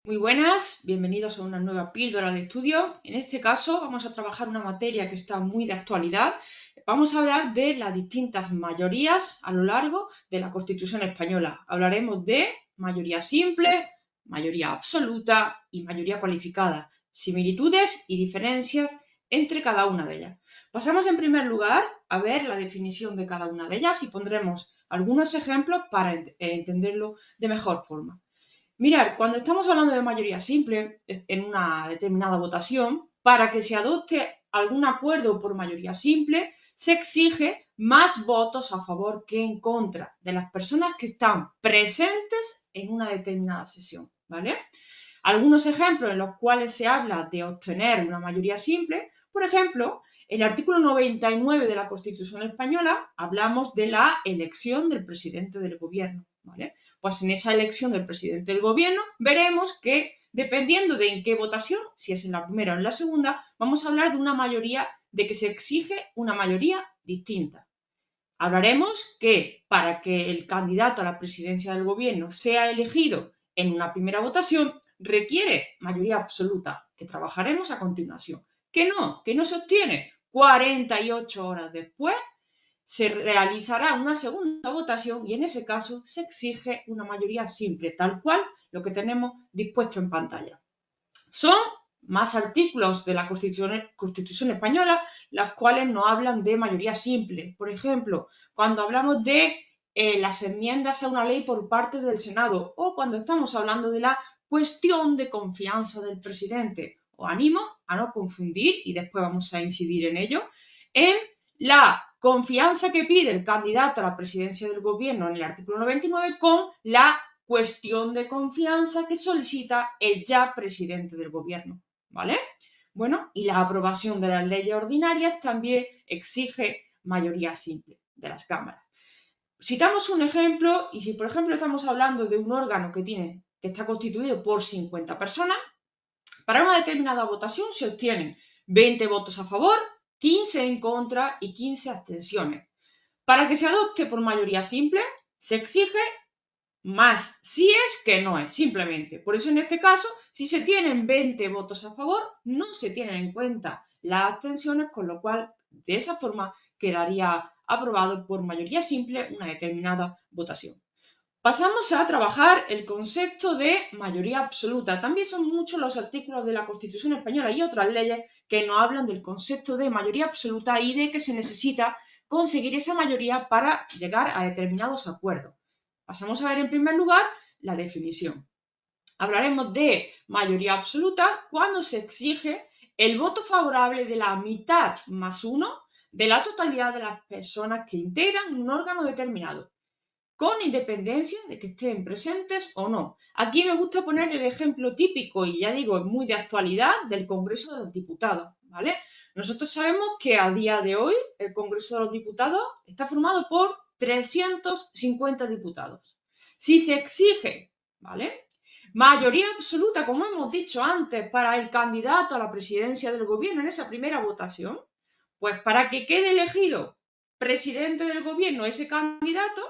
Muy buenas, bienvenidos a una nueva píldora de estudio. En este caso vamos a trabajar una materia que está muy de actualidad. Vamos a hablar de las distintas mayorías a lo largo de la Constitución española. Hablaremos de mayoría simple, mayoría absoluta y mayoría cualificada, similitudes y diferencias entre cada una de ellas. Pasamos en primer lugar a ver la definición de cada una de ellas y pondremos algunos ejemplos para entenderlo de mejor forma. Mirar, cuando estamos hablando de mayoría simple en una determinada votación, para que se adopte algún acuerdo por mayoría simple, se exige más votos a favor que en contra de las personas que están presentes en una determinada sesión, ¿vale? Algunos ejemplos en los cuales se habla de obtener una mayoría simple, por ejemplo, el artículo 99 de la Constitución española hablamos de la elección del presidente del gobierno, ¿vale? Pues en esa elección del presidente del gobierno veremos que dependiendo de en qué votación, si es en la primera o en la segunda, vamos a hablar de una mayoría, de que se exige una mayoría distinta. Hablaremos que para que el candidato a la presidencia del gobierno sea elegido en una primera votación requiere mayoría absoluta, que trabajaremos a continuación. Que no se obtiene 48 horas después, se realizará una segunda votación y en ese caso se exige una mayoría simple, tal cual lo que tenemos dispuesto en pantalla. Son más artículos de la Constitución española, las cuales nos hablan de mayoría simple. Por ejemplo, cuando hablamos de las enmiendas a una ley por parte del Senado o cuando estamos hablando de la cuestión de confianza del presidente. Os animo a no confundir, y después vamos a incidir en ello, en la confianza que pide el candidato a la presidencia del gobierno en el artículo 99 con la cuestión de confianza que solicita el ya presidente del gobierno, ¿vale? Bueno, y la aprobación de las leyes ordinarias también exige mayoría simple de las cámaras. Citamos un ejemplo, y si por ejemplo estamos hablando de un órgano que está constituido por 50 personas, para una determinada votación se obtienen 20 votos a favor, 15 en contra y 15 abstenciones. Para que se adopte por mayoría simple, se exige más si es que no es, simplemente. Por eso en este caso, si se tienen 20 votos a favor, no se tienen en cuenta las abstenciones, con lo cual de esa forma quedaría aprobado por mayoría simple una determinada votación. Pasamos a trabajar el concepto de mayoría absoluta. También son muchos los artículos de la Constitución española y otras leyes que nos hablan del concepto de mayoría absoluta y de que se necesita conseguir esa mayoría para llegar a determinados acuerdos. Pasamos a ver en primer lugar la definición. Hablaremos de mayoría absoluta cuando se exige el voto favorable de la mitad más uno de la totalidad de las personas que integran un órgano determinado, con independencia de que estén presentes o no. Aquí me gusta poner el ejemplo típico, y ya digo, es muy de actualidad, del Congreso de los Diputados, ¿vale? Nosotros sabemos que a día de hoy el Congreso de los Diputados está formado por 350 diputados. Si se exige, ¿vale?, mayoría absoluta, como hemos dicho antes, para el candidato a la presidencia del gobierno en esa primera votación, pues para que quede elegido presidente del gobierno ese candidato,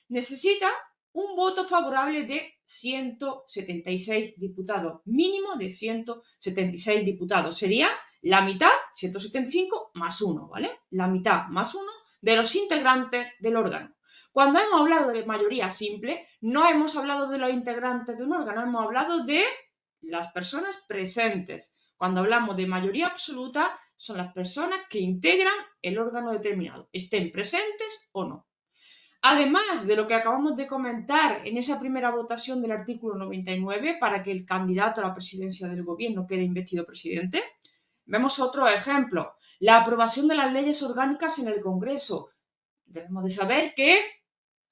necesita un voto favorable de 176 diputados, mínimo de 176 diputados. Sería la mitad, 175 más 1, ¿vale? La mitad más 1 de los integrantes del órgano. Cuando hemos hablado de mayoría simple, no hemos hablado de los integrantes de un órgano, hemos hablado de las personas presentes. Cuando hablamos de mayoría absoluta, son las personas que integran el órgano determinado, estén presentes o no. Además de lo que acabamos de comentar en esa primera votación del artículo 99 para que el candidato a la presidencia del gobierno quede investido presidente, vemos otro ejemplo, la aprobación de las leyes orgánicas en el Congreso. Debemos de saber que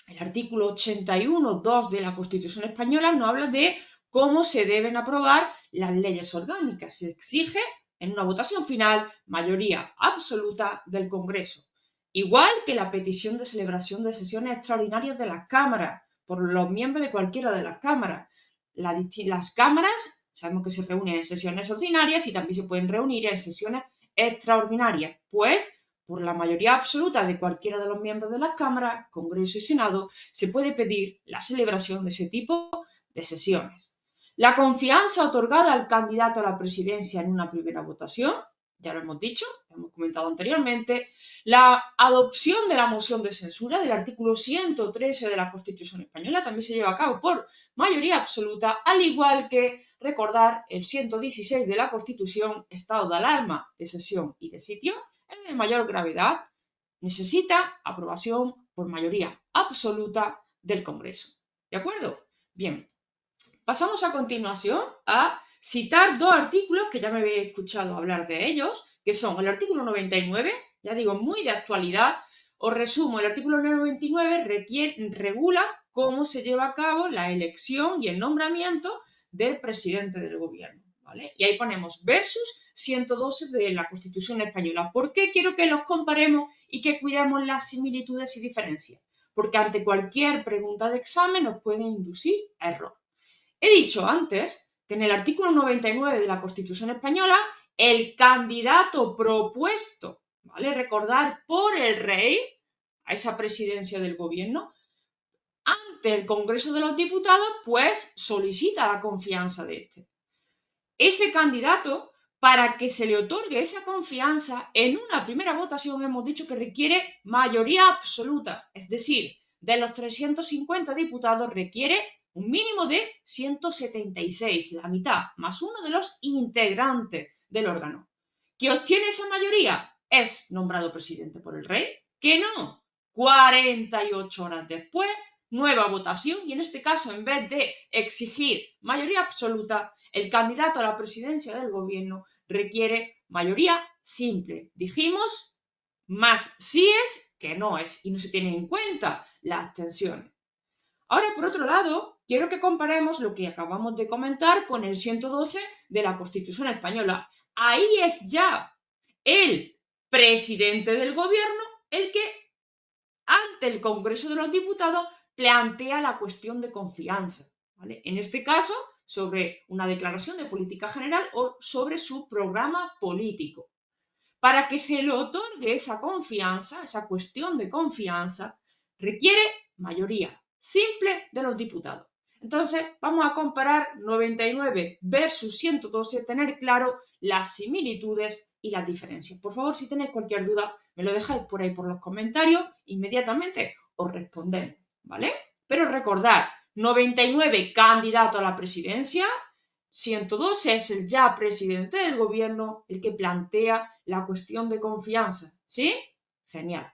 el artículo 81.2 de la Constitución española nos habla de cómo se deben aprobar las leyes orgánicas. Se exige en una votación final mayoría absoluta del Congreso. Igual que la petición de celebración de sesiones extraordinarias de las cámaras por los miembros de cualquiera de las cámaras. Las cámaras sabemos que se reúnen en sesiones ordinarias y también se pueden reunir en sesiones extraordinarias, pues por la mayoría absoluta de cualquiera de los miembros de las cámaras, Congreso y Senado, se puede pedir la celebración de ese tipo de sesiones. La confianza otorgada al candidato a la presidencia en una primera votación, ya lo hemos dicho, lo hemos comentado anteriormente. La adopción de la moción de censura del artículo 113 de la Constitución española también se lleva a cabo por mayoría absoluta, al igual que recordar el 116 de la Constitución, estado de alarma, de sesión y de sitio, el de mayor gravedad, necesita aprobación por mayoría absoluta del Congreso. ¿De acuerdo? Bien. Pasamos a continuación a citar dos artículos que ya me habéis escuchado hablar de ellos, que son el artículo 99, ya digo, muy de actualidad. Os resumo, el artículo 99 regula cómo se lleva a cabo la elección y el nombramiento del presidente del gobierno, ¿vale? Y ahí ponemos versus 112 de la Constitución española. ¿Por qué quiero que los comparemos y que cuidemos las similitudes y diferencias? Porque ante cualquier pregunta de examen nos pueden inducir a error. He dicho antes que en el artículo 99 de la Constitución española, el candidato propuesto, ¿vale? Recordar por el rey a esa presidencia del gobierno, ante el Congreso de los Diputados, pues solicita la confianza de este. Ese candidato, para que se le otorgue esa confianza, en una primera votación hemos dicho que requiere mayoría absoluta, es decir, de los 350 diputados requiere un mínimo de 176, la mitad, más uno de los integrantes del órgano. ¿Que obtiene esa mayoría? Es nombrado presidente por el rey. ¿Que no? 48 horas después, nueva votación y en este caso, en vez de exigir mayoría absoluta, el candidato a la presidencia del gobierno requiere mayoría simple. Dijimos, más sí es que no es y no se tienen en cuenta las abstenciones. Ahora, por otro lado, quiero que comparemos lo que acabamos de comentar con el 112 de la Constitución española. Ahí es ya el presidente del gobierno el que, ante el Congreso de los Diputados, plantea la cuestión de confianza, ¿vale? En este caso, sobre una declaración de política general o sobre su programa político. Para que se le otorgue esa confianza, esa cuestión de confianza, requiere mayoría simple de los diputados. Entonces, vamos a comparar 99 versus 112, tener claro las similitudes y las diferencias. Por favor, si tenéis cualquier duda, me lo dejáis por ahí por los comentarios, inmediatamente os respondemos, ¿vale? Pero recordad, 99 candidato a la presidencia, 112 es el ya presidente del gobierno el que plantea la cuestión de confianza, ¿sí? Genial.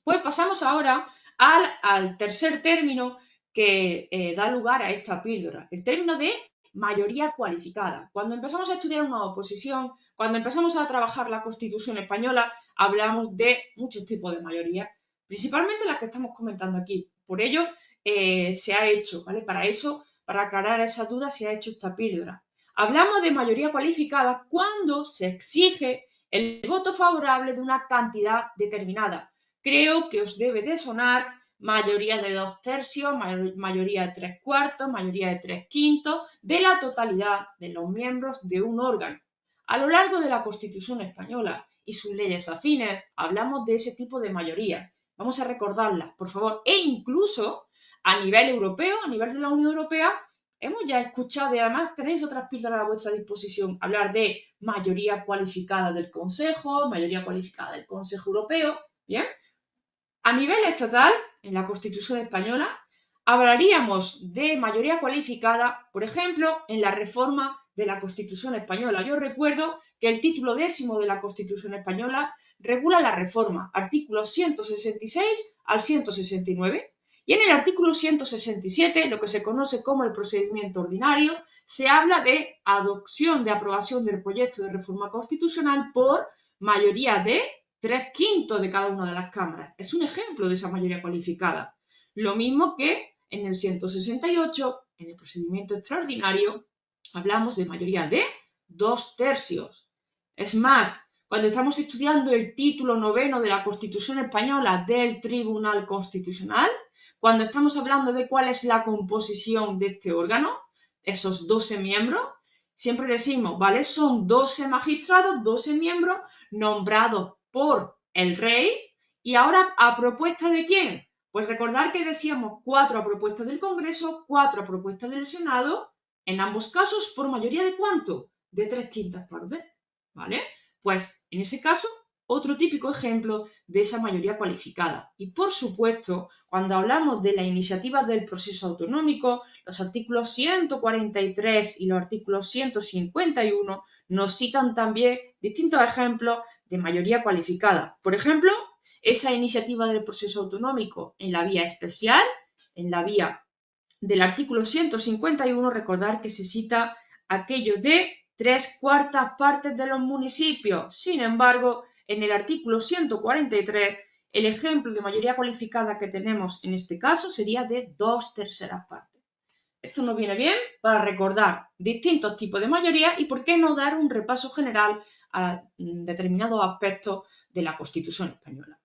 Pues pasamos ahora al tercer término que da lugar a esta píldora, el término de mayoría cualificada. Cuando empezamos a estudiar una oposición, cuando empezamos a trabajar la Constitución española, hablamos de muchos tipos de mayoría, principalmente las que estamos comentando aquí. Por ello, se ha hecho, ¿vale? Para eso, para aclarar esas dudas, se ha hecho esta píldora. Hablamos de mayoría cualificada cuando se exige el voto favorable de una cantidad determinada. Creo que os debe de sonar mayoría de 2/3, mayoría de 3/4, mayoría de 3/5 de la totalidad de los miembros de un órgano. A lo largo de la Constitución española y sus leyes afines hablamos de ese tipo de mayorías. Vamos a recordarlas, por favor. E incluso a nivel europeo, a nivel de la Unión Europea, hemos ya escuchado y además tenéis otras píldoras a vuestra disposición, hablar de mayoría cualificada del Consejo, mayoría cualificada del Consejo Europeo, ¿bien? A nivel estatal, en la Constitución española, hablaríamos de mayoría cualificada, por ejemplo, en la reforma de la Constitución española. Yo recuerdo que el título 10º de la Constitución española regula la reforma, artículos 166 al 169, y en el artículo 167, lo que se conoce como el procedimiento ordinario, se habla de adopción de aprobación del proyecto de reforma constitucional por mayoría de 3/5 de cada una de las cámaras. Es un ejemplo de esa mayoría cualificada. Lo mismo que en el 168, en el procedimiento extraordinario, hablamos de mayoría de 2/3. Es más, cuando estamos estudiando el título 9º de la Constitución española del Tribunal Constitucional, cuando estamos hablando de cuál es la composición de este órgano, esos 12 miembros, siempre decimos, ¿vale? Son 12 magistrados, 12 miembros nombrados por el rey. Y ahora, ¿a propuesta de quién? Pues recordar que decíamos 4 a propuesta del Congreso, 4 a propuesta del Senado En ambos casos, ¿por mayoría de cuánto? De 3/5 partes, ¿vale? Pues en ese caso, otro típico ejemplo de esa mayoría cualificada. Y por supuesto, cuando hablamos de la iniciativa del proceso autonómico, los artículos 143 y los artículos 151 nos citan también distintos ejemplos de mayoría cualificada. Por ejemplo, esa iniciativa del proceso autonómico en la vía especial, en la vía del artículo 151, recordar que se cita aquello de 3/4 partes de los municipios. Sin embargo, en el artículo 143, el ejemplo de mayoría cualificada que tenemos en este caso sería de 2/3 partes. Esto nos viene bien para recordar distintos tipos de mayoría y por qué no dar un repaso general a determinados aspectos de la Constitución española.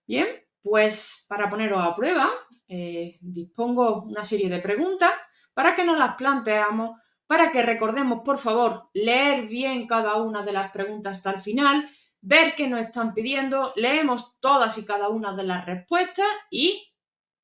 Bien, pues para poneros a prueba, dispongo una serie de preguntas para que nos las planteamos, para que recordemos, por favor, leer bien cada una de las preguntas hasta el final, ver qué nos están pidiendo, leemos todas y cada una de las respuestas y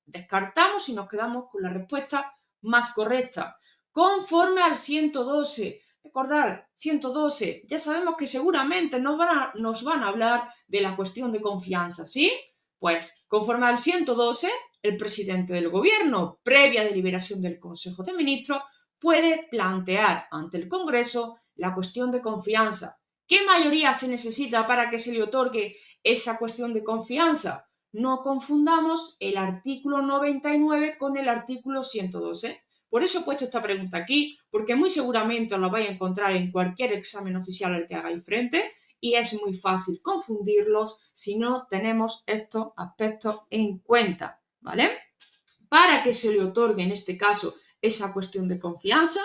descartamos y nos quedamos con la respuesta más correcta. Conforme al 112, recordad, 112, ya sabemos que seguramente nos van a hablar de la cuestión de confianza, ¿sí? Pues, conforme al 112, el presidente del gobierno, previa deliberación del Consejo de Ministros, puede plantear ante el Congreso la cuestión de confianza. ¿Qué mayoría se necesita para que se le otorgue esa cuestión de confianza? No confundamos el artículo 99 con el artículo 112. Por eso he puesto esta pregunta aquí, porque muy seguramente os la vais a encontrar en cualquier examen oficial al que hagáis frente y es muy fácil confundirlos si no tenemos estos aspectos en cuenta, ¿vale? Para que se le otorgue en este caso esa cuestión de confianza,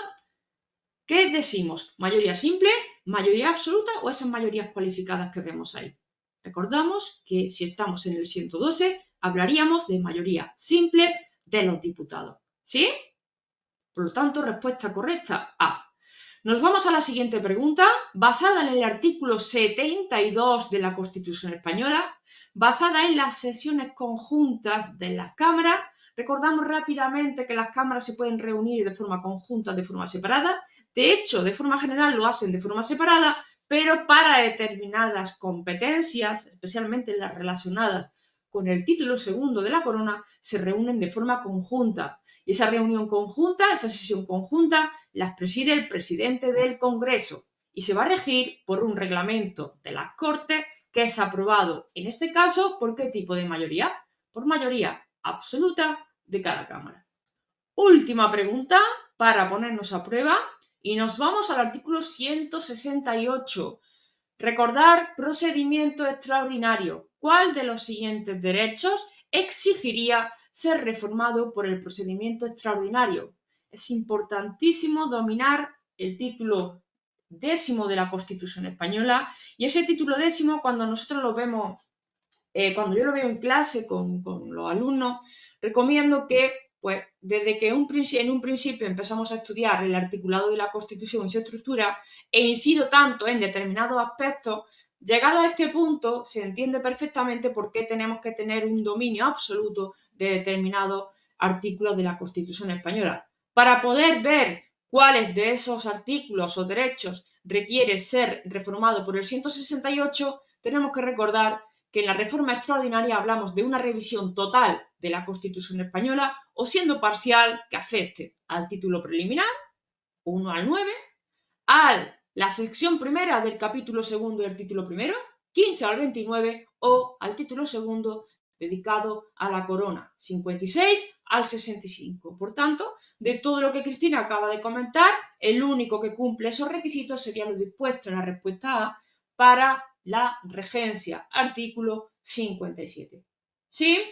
¿qué decimos? ¿Mayoría simple, mayoría absoluta o esas mayorías cualificadas que vemos ahí? Recordamos que si estamos en el 112, hablaríamos de mayoría simple de los diputados, ¿sí? Por lo tanto, respuesta correcta, A. Nos vamos a la siguiente pregunta, basada en el artículo 72 de la Constitución Española, basada en las sesiones conjuntas de las cámaras. Recordamos rápidamente que las cámaras se pueden reunir de forma conjunta, de forma separada. De hecho, de forma general lo hacen de forma separada, pero para determinadas competencias, especialmente las relacionadas con el título segundo de la corona, se reúnen de forma conjunta. Y esa reunión conjunta, esa sesión conjunta, las preside el presidente del Congreso y se va a regir por un reglamento de las Cortes que es aprobado, en este caso, ¿por qué tipo de mayoría? Por mayoría absoluta de cada Cámara. Última pregunta para ponernos a prueba y nos vamos al artículo 168. Recordar procedimiento extraordinario. ¿Cuál de los siguientes derechos exigiría ser reformado por el procedimiento extraordinario? Es importantísimo dominar el título 10º de la Constitución Española y ese título 10º cuando nosotros lo vemos, cuando yo lo veo en clase con los alumnos, recomiendo que pues desde que en un principio empezamos a estudiar el articulado de la Constitución y su estructura e incido tanto en determinados aspectos, llegado a este punto se entiende perfectamente por qué tenemos que tener un dominio absoluto de determinados artículos de la Constitución Española. Para poder ver cuáles de esos artículos o derechos requiere ser reformado por el 168, tenemos que recordar que en la reforma extraordinaria hablamos de una revisión total de la Constitución Española o siendo parcial que afecte al título preliminar, 1 al 9, a la sección primera del capítulo segundo del título primero, 15 al 29, o al título segundo dedicado a la corona, 56 al 65. Por tanto, de todo lo que Cristina acaba de comentar, el único que cumple esos requisitos sería lo dispuesto en la respuesta A para la regencia, artículo 57. ¿Sí?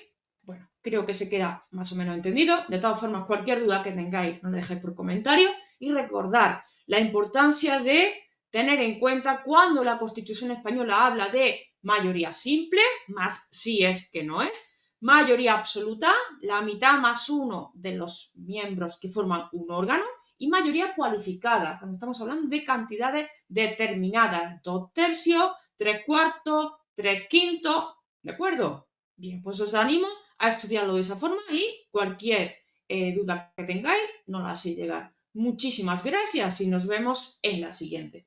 Bueno, creo que se queda más o menos entendido. De todas formas, cualquier duda que tengáis, no la dejéis por comentario. Y recordar la importancia de tener en cuenta cuando la Constitución Española habla de mayoría simple, más si es que no es, mayoría absoluta, la mitad más uno de los miembros que forman un órgano, y mayoría cualificada, cuando estamos hablando de cantidades determinadas, 2/3, 3/4, 3/5, ¿de acuerdo? Bien, pues os animo a estudiarlo de esa forma y cualquier duda que tengáis nos la hacéis llegar. Muchísimas gracias y nos vemos en la siguiente.